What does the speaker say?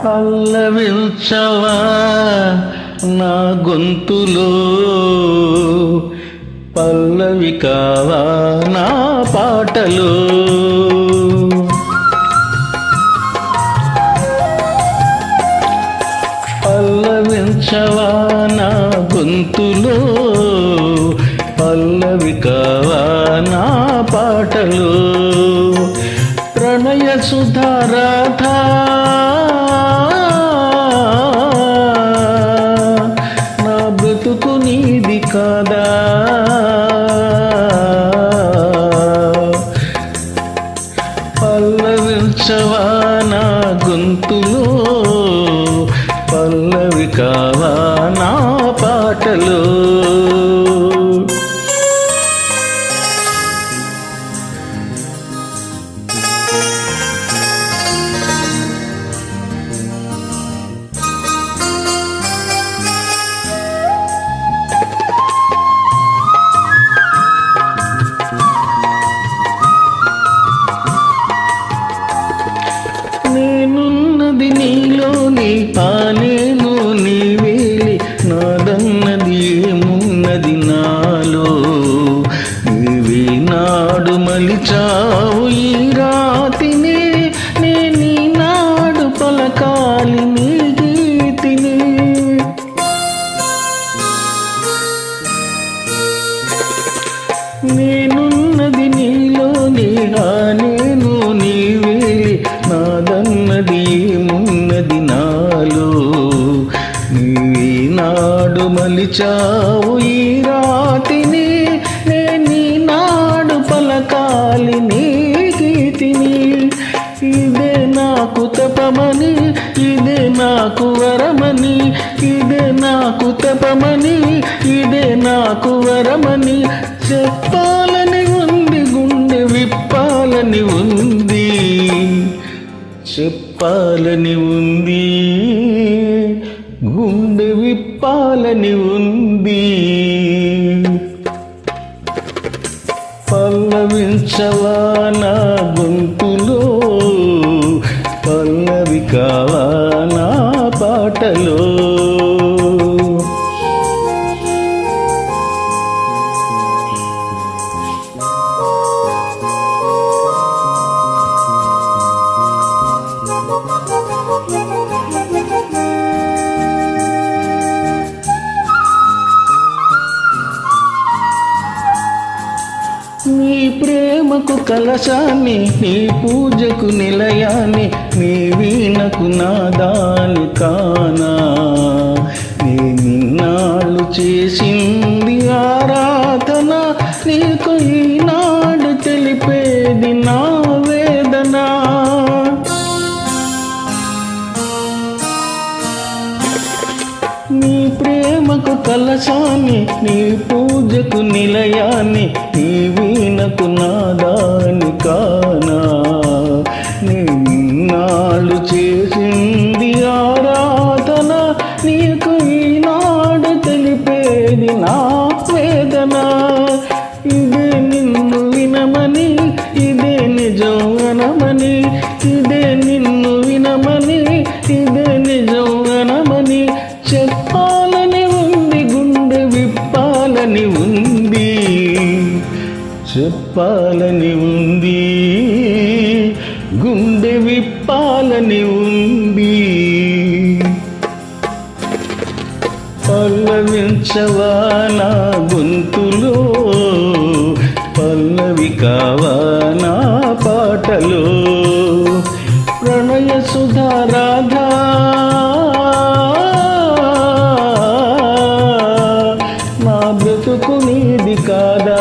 పల్లవించవా నా గొంతులో, పల్లవి కావా నా పాటలో. పల్లవించవా నా గొంతులో, పల్లవి కావా నా పాటలో. ప్రణయ సుధారాధా నా బ్రతుకు నీది కాదా, పల్లవించవా నా గొంతులో, పల్లవి కావా నా పాటలో. నేనున్నది నీలోని, ఆ నేను నీవేలి, నాదన్నది ఏమున్నది నాలో. నీవే నాడు మలిచావు ఈ రాతిని, నేను నాడు పలకాలి నీ గీతిని. నేనున్నది నీలోని, ఆ నేను నీవేలి, నాదన్నది ఏమున్నది నాలో. నీవే నాడు మలిచావు ఈ రాతిని, నేను నాడు పలకాలి నీ గీతిని. ఇదే నాకు తపమని, ఇదే నాకు వరమని, ఇదే నాకు తపమని, ఇదే నాకు వరమని చెప్పాలని ఉంది, గుండె విప్పాలని ఉంది, చెప్పాలని ఉంది, గుండె విప్పాలని ఉంది. పల్లవించవా నా గొంతులో, పల్లవి కావా నా పాటలో. నీ ప్రేమకు కలశాన్ని, నీ పూజకు నిలయాన్ని, నీ వీణకు నాదాని కానా. నీ నిన్నాళ్ళు చేసింది ఆరాధన, నీకు ఈనాడు తెలిపేది నా వేదన. నీ ప్రేమకు కలశాన్ని, నీ పూజకు నిలయాన్ని, నీ వీణకు నాదాని కానా. నీ నాళ్ళు చేసింది ఆరాధన, నీకు ఈనాడు తెలిపేది నా వేదన. ఇదే నిన్ను వినమని, ఇదే నిజం అనమని, ఇదే నిన్ను వినమని, ఇదే నిజం అనమని చెప్పాలని ఉంది, గుండె విప్పాలని ఉంది, చెప్పాలని ఉంది, గుండె విప్పాలని ఉంది. పల్లవించవా నా గొంతులో, పల్లవి కావా నా పాటలో. ప్రణయ సుధారాధా నా బ్రతుకు నీది కాదా.